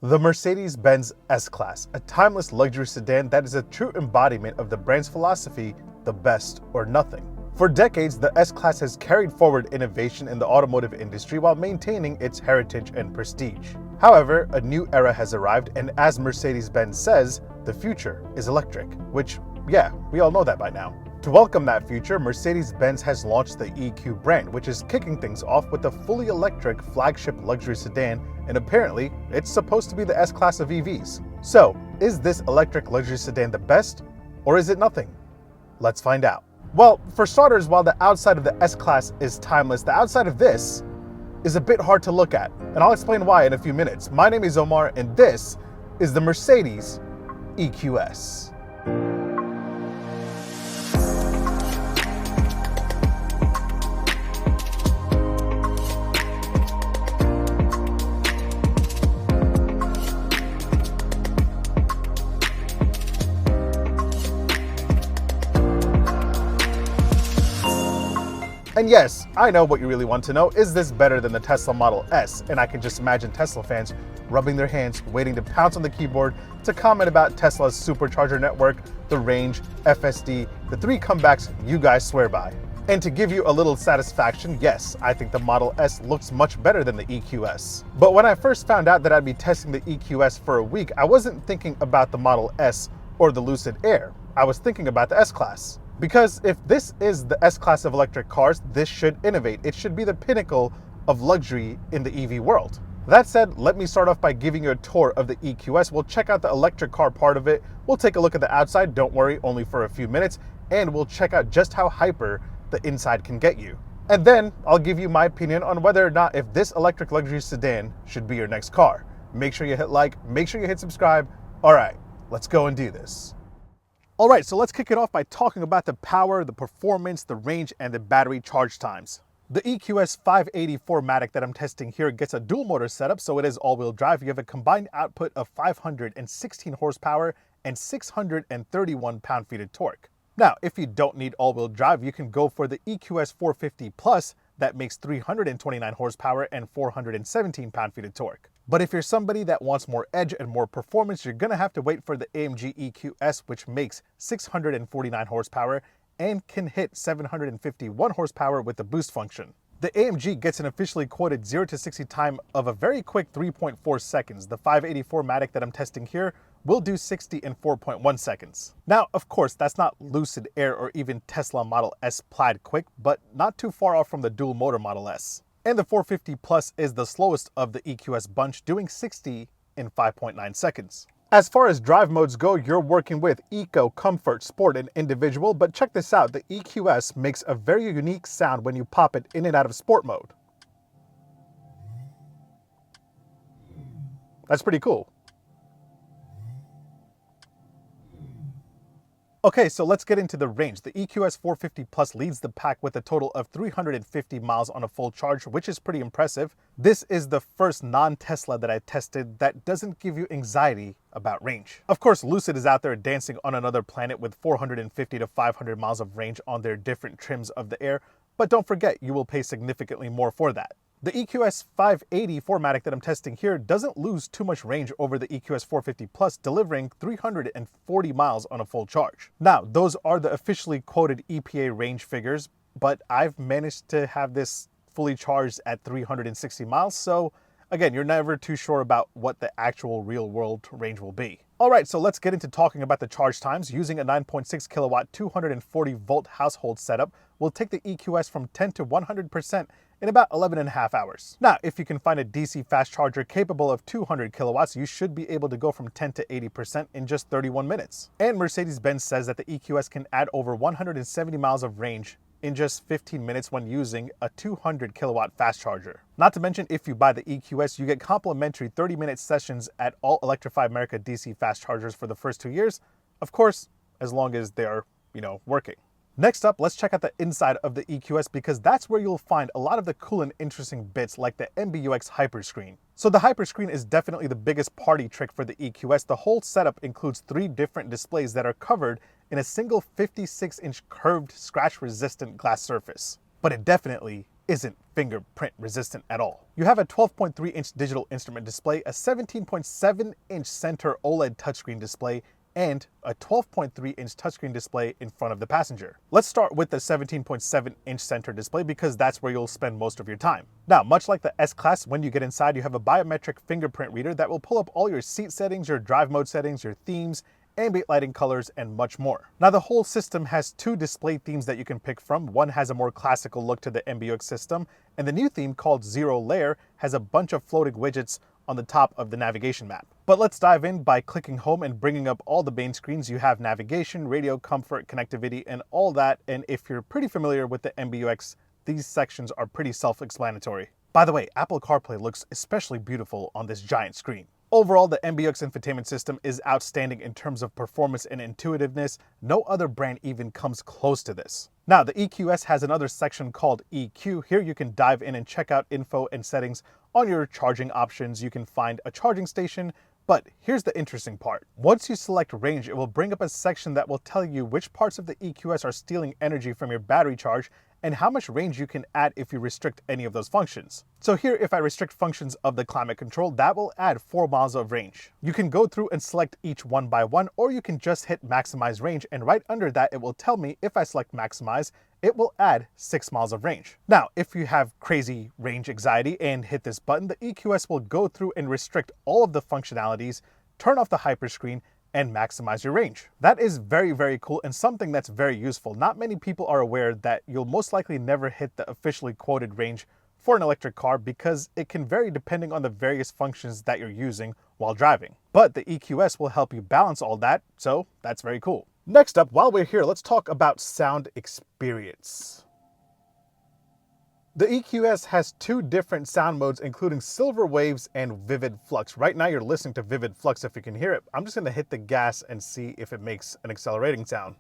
The Mercedes-Benz S-Class, a timeless luxury sedan that is a true embodiment of the brand's philosophy, the best or nothing. For decades, the S-Class has carried forward innovation in the automotive industry while maintaining its heritage and prestige. However, a new era has arrived, and as Mercedes-Benz says, the future is electric, which, yeah, we all know that by now. To welcome that future, Mercedes-Benz has launched the EQ brand, which is kicking things off with a fully electric flagship luxury sedan, and apparently, it's supposed to be the S-Class of EVs. So, is this electric luxury sedan the best, or is it nothing? Let's find out. Well, for starters, while the outside of the S-Class is timeless, the outside of this is a bit hard to look at, and I'll explain why in a few minutes. My name is Omar, and this is the Mercedes EQS. And yes, I know what you really want to know. Is this better than the Tesla Model S? And I can just imagine Tesla fans rubbing their hands, waiting to pounce on the keyboard to comment about Tesla's supercharger network, the range, FSD, the three comebacks you guys swear by. And to give you a little satisfaction, yes, I think the Model S looks much better than the EQS. But when I first found out that I'd be testing the EQS for a week, I wasn't thinking about the Model S or the Lucid Air. I was thinking about the S-Class. Because if this is the S-Class of electric cars, this should innovate. It should be the pinnacle of luxury in the EV world. That said, let me start off by giving you a tour of the EQS. We'll check out the electric car part of it. We'll take a look at the outside, don't worry, only for a few minutes. And we'll check out just how hyper the inside can get you. And then I'll give you my opinion on whether or not if this electric luxury sedan should be your next car. Make sure you hit like, make sure you hit subscribe. All right, let's go and do this. All right, so let's kick it off by talking about the power, the performance, the range, and the battery charge times. The EQS 580-4MATIC that I'm testing here gets a dual motor setup, so it is all-wheel drive. You have a combined output of 516 horsepower and 631 pound-feet of torque. Now, if you don't need all-wheel drive, you can go for the EQS 450 Plus that makes 329 horsepower and 417 pound-feet of torque. But if you're somebody that wants more edge and more performance, you're gonna have to wait for the AMG EQS, which makes 649 horsepower and can hit 751 horsepower with the boost function. The AMG gets an officially quoted 0 to 60 time of a very quick 3.4 seconds. The 580-4MATIC that I'm testing here will do 60 in 4.1 seconds. Now, of course, that's not Lucid Air or even Tesla Model S Plaid quick, but not too far off from the dual motor Model S. And the 450 Plus is the slowest of the EQS bunch, doing 60 in 5.9 seconds. As far as drive modes go, you're working with Eco, Comfort, Sport, and Individual, but check this out, the EQS makes a very unique sound when you pop it in and out of Sport mode. That's pretty cool. Okay, so let's get into the range. The EQS 450 Plus leads the pack with a total of 350 miles on a full charge, which is pretty impressive. This is the first non-Tesla that I tested that doesn't give you anxiety about range. Of course, Lucid is out there dancing on another planet with 450 to 500 miles of range on their different trims of the Air, but don't forget, you will pay significantly more for that. The EQS 580-4MATIC that I'm testing here doesn't lose too much range over the EQS 450 Plus, delivering 340 miles on a full charge. Now, those are the officially quoted EPA range figures, but I've managed to have this fully charged at 360 miles, so again, you're never too sure about what the actual real-world range will be. All right, so let's get into talking about the charge times. Using a 9.6 kilowatt, 240 volt household setup will take the EQS from 10 to 100% in about 11.5 hours. Now, if you can find a DC fast charger capable of 200 kilowatts, you should be able to go from 10 to 80% in just 31 minutes. And Mercedes-Benz says that the EQS can add over 170 miles of range in just 15 minutes when using a 200 kilowatt fast charger. Not to mention, if you buy the EQS, you get complimentary 30-minute sessions at all Electrify America DC fast chargers for the first 2 years. Of course, as long as they're, working. Next up, let's check out the inside of the EQS because that's where you'll find a lot of the cool and interesting bits like the MBUX Hyperscreen. So the Hyperscreen is definitely the biggest party trick for the EQS. The whole setup includes 3 different displays that are covered in a single 56-inch curved scratch-resistant glass surface. But it definitely isn't fingerprint resistant at all. You have a 12.3-inch digital instrument display, a 17.7-inch center OLED touchscreen display, and a 12.3-inch touchscreen display in front of the passenger. Let's start with the 17.7-inch center display because that's where you'll spend most of your time. Now, much like the S-Class, when you get inside, you have a biometric fingerprint reader that will pull up all your seat settings, your drive mode settings, your themes, ambient lighting colors, and much more. Now, the whole system has two display themes that you can pick from. One has a more classical look to the MBUX system, and the new theme called Zero Layer has a bunch of floating widgets on the top of the navigation map. But let's dive in by clicking home and bringing up all the main screens. You have navigation, radio, comfort, connectivity, and all that. And if you're pretty familiar with the MBUX, these sections are pretty self-explanatory. By the way, Apple CarPlay looks especially beautiful on this giant screen. Overall, the MBUX infotainment system is outstanding in terms of performance and intuitiveness. No other brand even comes close to this. Now, the EQS has another section called EQ. Here you can dive in and check out info and settings on your charging options. You can find a charging station, but here's the interesting part. Once you select range, it will bring up a section that will tell you which parts of the EQS are stealing energy from your battery charge and how much range you can add if you restrict any of those functions. So here, if I restrict functions of the climate control, that will add 4 miles of range. You can go through and select each one by one, or you can just hit maximize range, and right under that, it will tell me if I select maximize, it will add 6 miles of range. Now, if you have crazy range anxiety and hit this button, the EQS will go through and restrict all of the functionalities, turn off the hyperscreen, and maximize your range. That is very, very cool and something that's very useful. Not many people are aware that you'll most likely never hit the officially quoted range for an electric car because it can vary depending on the various functions that you're using while driving. But the EQS will help you balance all that, so that's very cool. Next up, while we're here, let's talk about sound experience. The EQS has 2 different sound modes, including Silver Waves and Vivid Flux. Right now you're listening to Vivid Flux if you can hear it. I'm just gonna hit the gas and see if it makes an accelerating sound.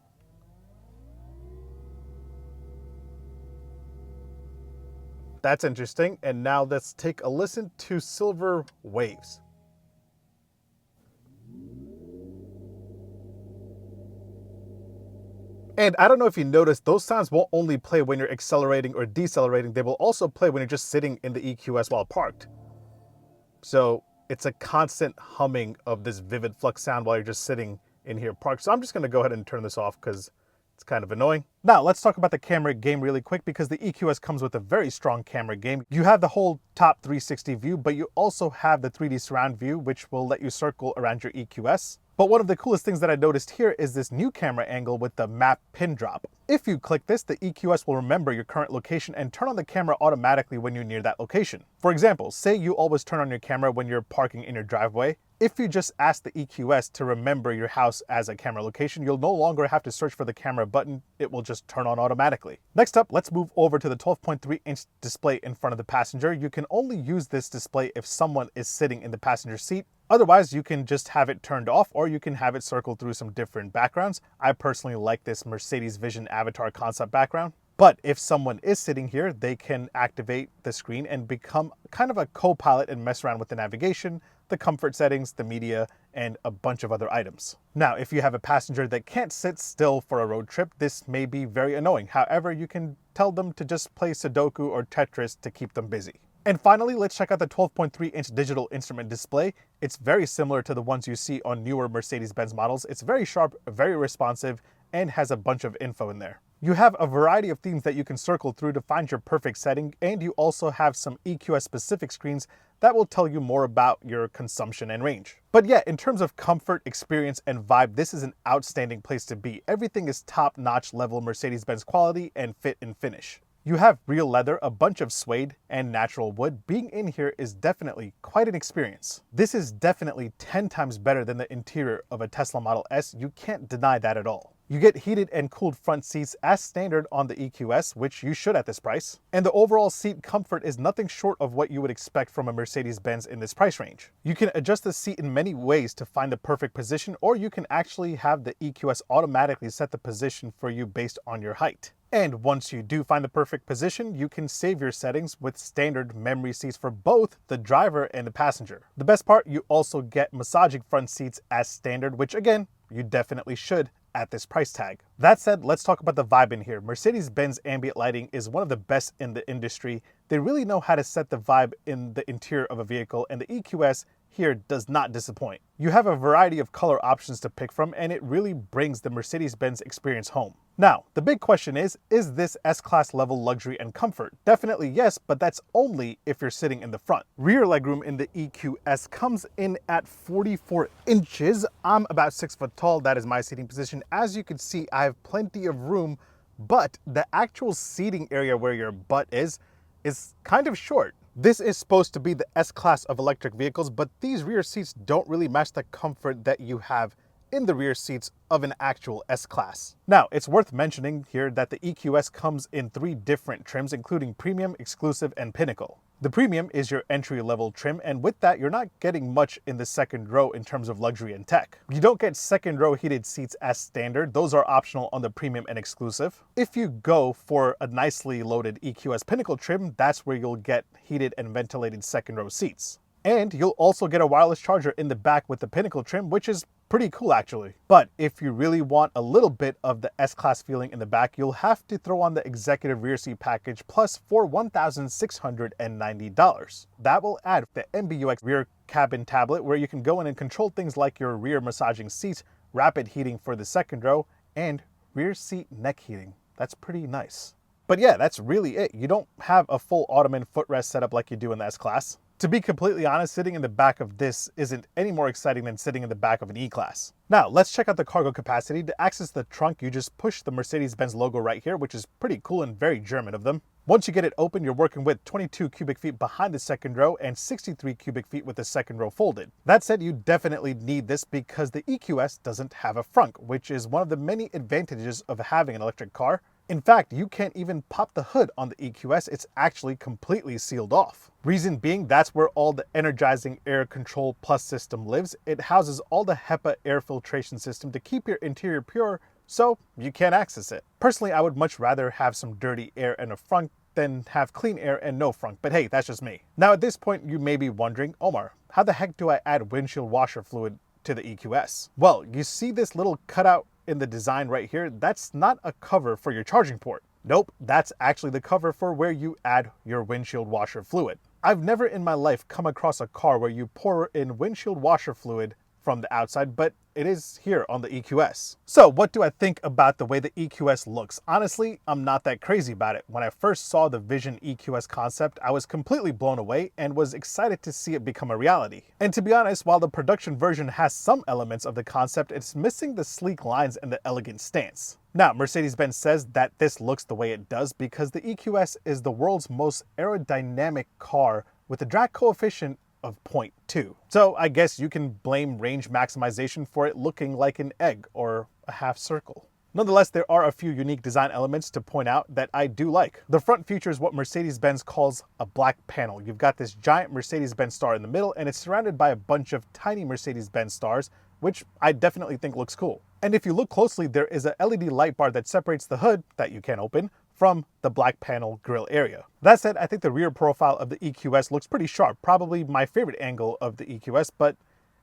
That's interesting. And now let's take a listen to Silver Waves. And I don't know if you noticed, those sounds won't only play when you're accelerating or decelerating, they will also play when you're just sitting in the EQS while parked. So it's a constant humming of this Vivid Flux sound while you're just sitting in here parked. So I'm just gonna go ahead and turn this off because it's kind of annoying. Now let's talk about the camera game really quick because the EQS comes with a very strong camera game. You have the whole top 360 view, but you also have the 3D surround view, which will let you circle around your EQS. But one of the coolest things that I noticed here is this new camera angle with the map pin drop. If you click this, the EQS will remember your current location and turn on the camera automatically when you're near that location. For example, say you always turn on your camera when you're parking in your driveway. If you just ask the EQS to remember your house as a camera location, you'll no longer have to search for the camera button. It will just turn on automatically. Next up, let's move over to the 12.3-inch display in front of the passenger. You can only use this display if someone is sitting in the passenger seat. Otherwise, you can just have it turned off or you can have it circle through some different backgrounds. I personally like this Mercedes Vision Avatar concept background. But if someone is sitting here, they can activate the screen and become kind of a co-pilot and mess around with the navigation, the comfort settings, the media, and a bunch of other items. Now, if you have a passenger that can't sit still for a road trip, this may be very annoying. However, you can tell them to just play Sudoku or Tetris to keep them busy. And finally, let's check out the 12.3-inch digital instrument display. It's very similar to the ones you see on newer Mercedes-Benz models. It's very sharp, very responsive, and has a bunch of info in there. You have a variety of themes that you can circle through to find your perfect setting, and you also have some EQS-specific screens that will tell you more about your consumption and range. But yeah, in terms of comfort, experience, and vibe, this is an outstanding place to be. Everything is top-notch level Mercedes-Benz quality and fit and finish. You have real leather, a bunch of suede, and natural wood. Being in here is definitely quite an experience. This is definitely 10 times better than the interior of a Tesla Model S. You can't deny that at all. You get heated and cooled front seats as standard on the EQS, which you should at this price. And the overall seat comfort is nothing short of what you would expect from a Mercedes-Benz in this price range. You can adjust the seat in many ways to find the perfect position, or you can actually have the EQS automatically set the position for you based on your height. And once you do find the perfect position, you can save your settings with standard memory seats for both the driver and the passenger. The best part, you also get massaging front seats as standard, which again, you definitely should at this price tag. That said, let's talk about the vibe in here. Mercedes-Benz ambient lighting is one of the best in the industry. They really know how to set the vibe in the interior of a vehicle, and the EQS here does not disappoint. You have a variety of color options to pick from, and it really brings the Mercedes-Benz experience home. Now, the big question is this S-Class level luxury and comfort? Definitely yes, but that's only if you're sitting in the front. Rear legroom in the EQS comes in at 44 inches. I'm about 6 foot tall. That is my seating position. As you can see, I have plenty of room, but the actual seating area where your butt is kind of short. This is supposed to be the S-Class of electric vehicles, but these rear seats don't really match the comfort that you have in the rear seats of an actual S-Class. Now, it's worth mentioning here that the EQS comes in 3 different trims, including Premium, Exclusive, and Pinnacle. The Premium is your entry-level trim, and with that, you're not getting much in the second row in terms of luxury and tech. You don't get second row heated seats as standard. Those are optional on the Premium and Exclusive. If you go for a nicely loaded EQS Pinnacle trim, that's where you'll get heated and ventilated second row seats. And you'll also get a wireless charger in the back with the Pinnacle trim, which is pretty cool actually. But if you really want a little bit of the S-Class feeling in the back, you'll have to throw on the executive rear seat package plus for $1,690. That will add the MBUX rear cabin tablet where you can go in and control things like your rear massaging seats, rapid heating for the second row, and rear seat neck heating. That's pretty nice. But yeah, that's really it. You don't have a full Ottoman footrest setup like you do in the S-Class. To be completely honest, sitting in the back of this isn't any more exciting than sitting in the back of an E-Class. Now, let's check out the cargo capacity. To access the trunk, you just push the Mercedes-Benz logo right here, which is pretty cool and very German of them. Once you get it open, you're working with 22 cubic feet behind the second row and 63 cubic feet with the second row folded. That said, you definitely need this because the EQS doesn't have a frunk, which is one of the many advantages of having an electric car. In fact, you can't even pop the hood on the EQS, it's actually completely sealed off. Reason being, that's where all the Energizing Air Control Plus system lives. It houses all the HEPA air filtration system to keep your interior pure, so you can't access it. Personally, I would much rather have some dirty air and a frunk than have clean air and no frunk, but hey, that's just me. Now at this point, you may be wondering, Omar, how the heck do I add windshield washer fluid to the EQS? Well, you see this little cutout in the design right here? That's not a cover for your charging port. Nope, that's actually the cover for where you add your windshield washer fluid. I've never in my life come across a car where you pour in windshield washer fluid from the outside, but it is here on the EQS. So what do I think about the way the EQS looks? Honestly, I'm not that crazy about it. When I first saw the Vision EQS concept, I was completely blown away and was excited to see it become a reality. And to be honest, while the production version has some elements of the concept, it's missing the sleek lines and the elegant stance. Now, Mercedes-Benz says that this looks the way it does because the EQS is the world's most aerodynamic car with a drag coefficient of 0.2. So I guess you can blame range maximization for it looking like an egg or a half circle. Nonetheless, there are a few unique design elements to point out that I do like. The front features what Mercedes-Benz calls a black panel. You've got this giant Mercedes-Benz star in the middle, and it's surrounded by a bunch of tiny Mercedes-Benz stars, which I definitely think looks cool. And if you look closely, there is a LED light bar that separates the hood, that you can't open, from the black panel grille area. That said, I think the rear profile of the EQS looks pretty sharp, probably my favorite angle of the EQS, but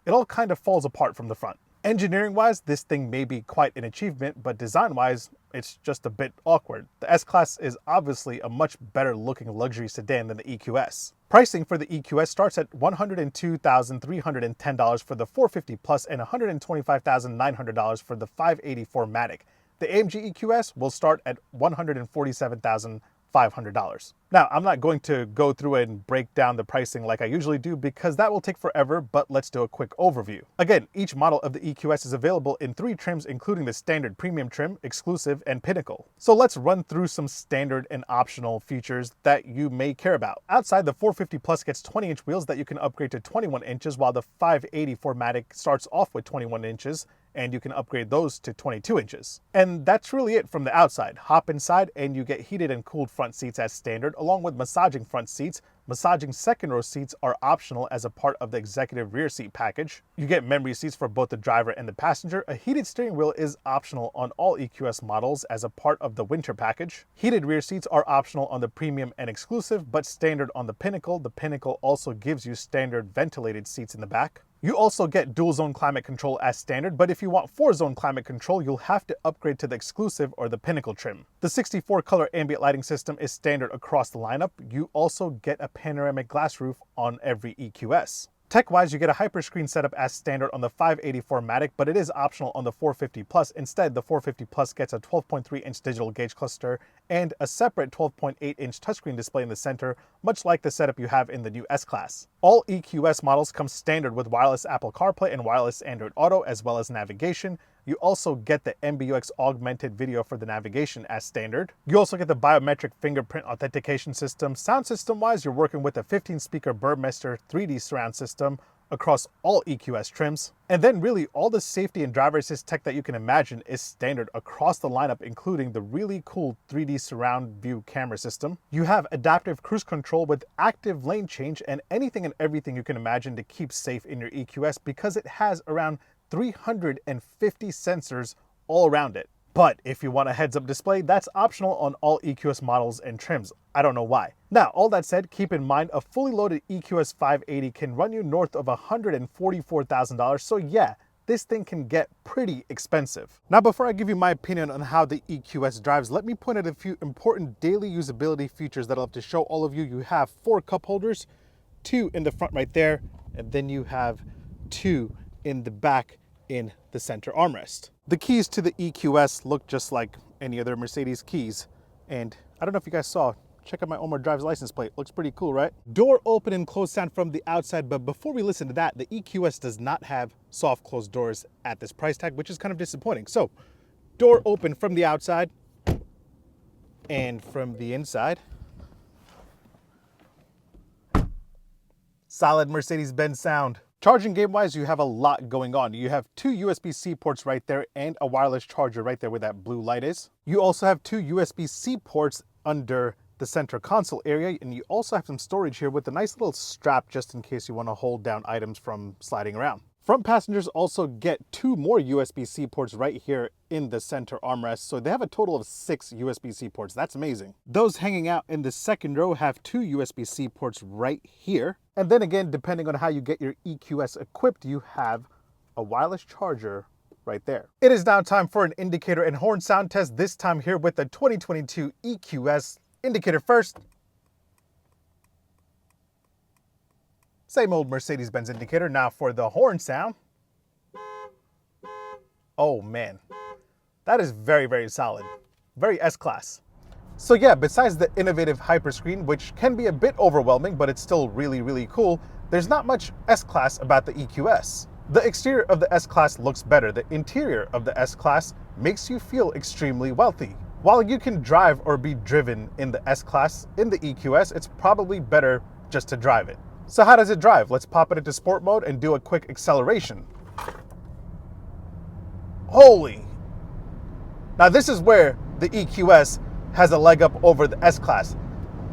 it all kind of falls apart from the front. Engineering-wise, this thing may be quite an achievement, but design-wise, it's just a bit awkward. The S-Class is obviously a much better looking luxury sedan than the EQS. Pricing for the EQS starts at $102,310 for the 450 Plus and $125,900 for the 580 Matic. The AMG EQS will start at $147,500. Now, I'm not going to go through and break down the pricing like I usually do because that will take forever, but let's do a quick overview. Again, each model of the EQS is available in 3 trims, including the standard premium trim, exclusive, and pinnacle. So let's run through some standard and optional features that you may care about. Outside, the 450 Plus gets 20-inch wheels that you can upgrade to 21 inches, while the 580 Matic starts off with 21 inches, and you can upgrade those to 22 inches. And that's really it from the outside. Hop inside and you get heated and cooled front seats as standard, along with massaging front seats. Massaging second row seats are optional as a part of the executive rear seat package. You get memory seats for both the driver and the passenger. A heated steering wheel is optional on all EQS models as a part of the winter package. Heated rear seats are optional on the premium and exclusive, but standard on the pinnacle. The pinnacle also gives you standard ventilated seats in the back. You also get dual zone climate control as standard, but if you want 4-zone climate control, you'll have to upgrade to the exclusive or the pinnacle trim. The 64 color ambient lighting system is standard across the lineup. You also get a panoramic glass roof on every EQS. Tech-wise, you get a Hyperscreen setup as standard on the 584 Matic, but it is optional on the 450 Plus. Instead, the 450 Plus gets a 12.3-inch digital gauge cluster and a separate 12.8-inch touchscreen display in the center, much like the setup you have in the new S-Class. All EQS models come standard with wireless Apple CarPlay and wireless Android Auto, as well as navigation. You also get the MBUX augmented video for the navigation as standard. You also get the biometric fingerprint authentication system. Sound system-wise, you're working with a 15-speaker Burmester 3D surround system across all EQS trims. And then really all the safety and driver assist tech that you can imagine is standard across the lineup, including the really cool 3D surround view camera system. You have adaptive cruise control with active lane change and anything and everything you can imagine to keep safe in your EQS, because it has around 350 sensors all around it. But if you want a heads-up display, that's optional on all EQS models and trims. I don't know why. Now, all that said, keep in mind a fully loaded EQS 580 can run you north of $144,000, so yeah, this thing can get pretty expensive. Now, before I give you my opinion on how the EQS drives, let me point out a few important daily usability features that I'll have to show all of you. You have 4 cup holders, 2 in the front right there, and then you have 2 in the back in the center armrest. The keys to the EQS look just like any other Mercedes keys. And I don't know if you guys saw, check out my Omar Drives license plate. Looks pretty cool, right? Door open and close sound from the outside, but before we listen to that, the EQS does not have soft closed doors at this price tag, which is kind of disappointing. So, door open from the outside and from the inside. Solid Mercedes-Benz sound. Charging game-wise, you have a lot going on. You have 2 USB-C ports right there and a wireless charger right there where that blue light is. You also have 2 USB-C ports under the center console area, and you also have some storage here with a nice little strap just in case you want to hold down items from sliding around. Front passengers also get 2 more USB-C ports right here in the center armrest, so they have a total of 6 USB-C ports. That's amazing. Those hanging out in the second row have 2 USB-C ports right here. And then again, depending on how you get your EQS equipped, you have a wireless charger right there. It is now time for an indicator and horn sound test, this time here with the 2022 EQS. Indicator first. Same old Mercedes-Benz indicator. Now for the horn sound. Oh man, that is very, very solid. Very S-Class. So yeah, besides the innovative Hyperscreen, which can be a bit overwhelming, but it's still really, really cool, there's not much S-Class about the EQS. The exterior of the S-Class looks better. The interior of the S-Class makes you feel extremely wealthy. While you can drive or be driven in the S-Class, in the EQS, it's probably better just to drive it. So how does it drive? Let's pop it into sport mode and do a quick acceleration. Holy! Now this is where the EQS has a leg up over the S-Class.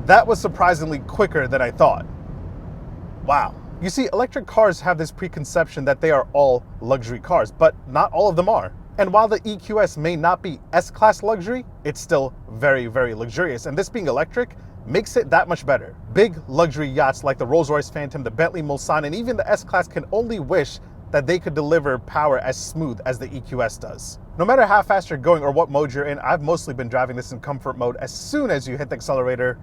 That was surprisingly quicker than I thought. Wow. You see, electric cars have this preconception that they are all luxury cars, but not all of them are. And while the EQS may not be S-Class luxury, it's still very, very luxurious. And this being electric makes it that much better. Big luxury yachts like the Rolls-Royce Phantom, the Bentley Mulsanne, and even the S-Class can only wish that they could deliver power as smooth as the EQS does. No matter how fast you're going or what mode you're in, I've mostly been driving this in comfort mode. As soon as you hit the accelerator,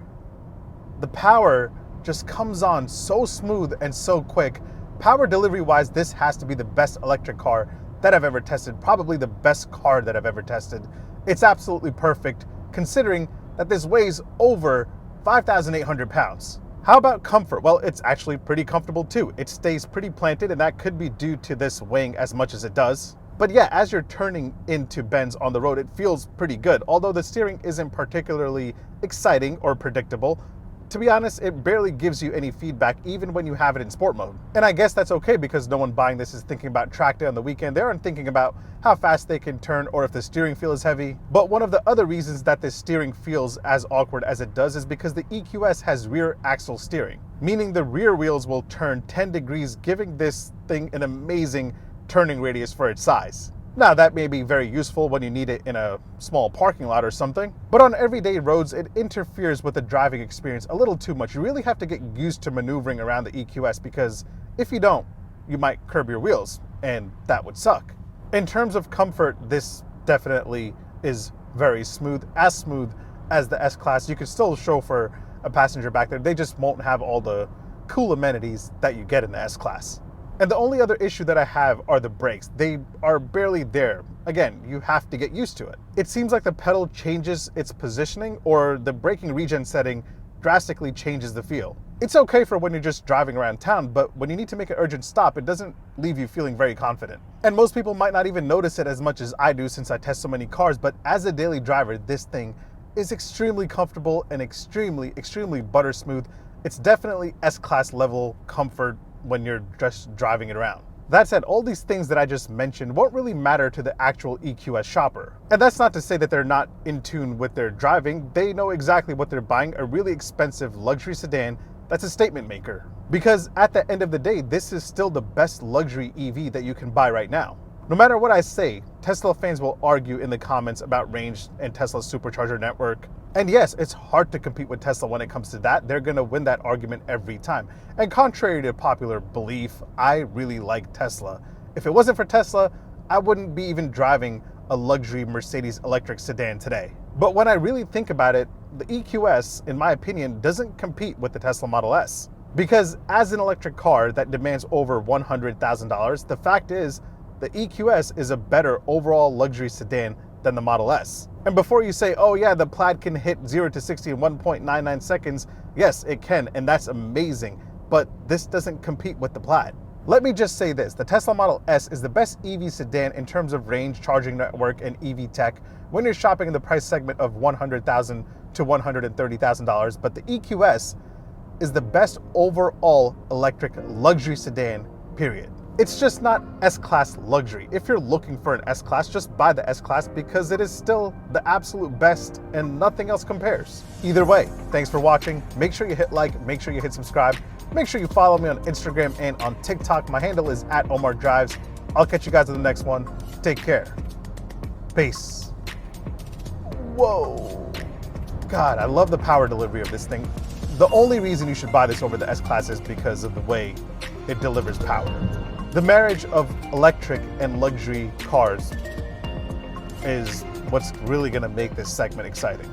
the power just comes on so smooth and so quick. Power delivery wise, this has to be the best electric car that I've ever tested, probably the best car that I've ever tested. It's absolutely perfect considering that this weighs over 5,800 pounds. How about comfort? Well, it's actually pretty comfortable too. It stays pretty planted, and that could be due to this weighing as much as it does. But yeah, as you're turning into bends on the road, it feels pretty good. Although the steering isn't particularly exciting or predictable, to be honest, it barely gives you any feedback even when you have it in sport mode. And I guess that's okay because no one buying this is thinking about track day on the weekend. They aren't thinking about how fast they can turn or if the steering feels heavy. But one of the other reasons that this steering feels as awkward as it does is because the EQS has rear axle steering, meaning the rear wheels will turn 10 degrees, giving this thing an amazing turning radius for its size. Now that may be very useful when you need it in a small parking lot or something, but on everyday roads it interferes with the driving experience a little too much. You really have to get used to maneuvering around the EQS because if you don't, you might curb your wheels, and that would suck. In terms of comfort, this definitely is very smooth as the S-Class. You could still chauffeur a passenger back there. They just won't have all the cool amenities that you get in the S-Class. And the only other issue that I have are the brakes. They are barely there. Again, you have to get used to it. It seems like the pedal changes its positioning, or the braking regen setting drastically changes the feel. It's okay for when you're just driving around town, but when you need to make an urgent stop, it doesn't leave you feeling very confident. And most people might not even notice it as much as I do since I test so many cars, but as a daily driver, this thing is extremely comfortable and extremely butter smooth. It's definitely S-Class level comfort when you're just driving it around. That said, all these things that I just mentioned won't really matter to the actual EQS shopper. And that's not to say that they're not in tune with their driving. They know exactly what they're buying, a really expensive luxury sedan that's a statement maker. Because at the end of the day, this is still the best luxury EV that you can buy right now. No matter what I say, Tesla fans will argue in the comments about range and Tesla's supercharger network. And yes, it's hard to compete with Tesla when it comes to that. They're gonna win that argument every time. And contrary to popular belief, I really like Tesla. If it wasn't for Tesla, I wouldn't be even driving a luxury Mercedes electric sedan today. But when I really think about it, the EQS, in my opinion, doesn't compete with the Tesla Model S. Because as an electric car that demands over $100,000, the fact is, the EQS is a better overall luxury sedan than the Model S. And before you say, oh yeah, the Plaid can hit 0 to 60 in 1.99 seconds, yes, it can, and that's amazing, but this doesn't compete with the Plaid. Let me just say this, the Tesla Model S is the best EV sedan in terms of range, charging network, and EV tech when you're shopping in the price segment of $100,000 to $130,000, but the EQS is the best overall electric luxury sedan, period. It's just not S-Class luxury. If you're looking for an S-Class, just buy the S-Class because it is still the absolute best and nothing else compares. Either way, thanks for watching. Make sure you hit like, make sure you hit subscribe. Make sure you follow me on Instagram and on TikTok. My handle is @OmarDrives. I'll catch you guys in the next one. Take care. Peace. Whoa. God, I love the power delivery of this thing. The only reason you should buy this over the S-Class is because of the way it delivers power. The marriage of electric and luxury cars is what's really going to make this segment exciting.